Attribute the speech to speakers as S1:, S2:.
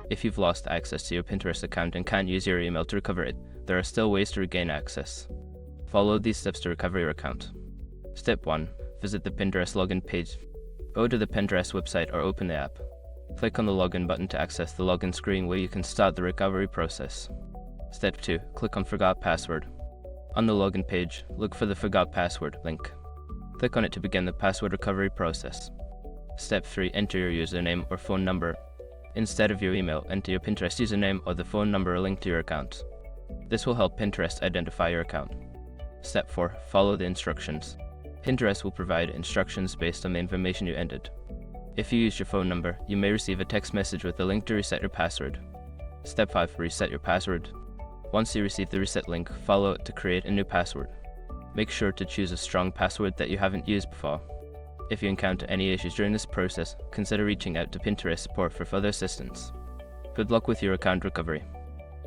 S1: If you've lost access to your Pinterest account and can't use your email to recover it, there are still ways to regain access. Follow these steps to recover your account. Step 1. Visit the Pinterest login page. Go to the Pinterest website or open the app. Click on the login button to access the login screen where you can start the recovery process. Step 2. Click on Forgot Password. On the login page, look for the Forgot Password link. Click on it to begin the password recovery process. Step 3. Enter your username or phone number. Instead of your email, enter your Pinterest username or the phone number linked to your account. This will help Pinterest identify your account. Step 4. Follow the instructions. Pinterest will provide instructions based on the information you entered. If you use your phone number, you may receive a text message with a link to reset your password. Step 5. Reset your password. Once you receive the reset link, follow it to create a new password. Make sure to choose a strong password that you haven't used before. If you encounter any issues during this process, consider reaching out to Pinterest support for further assistance. Good luck with your account recovery.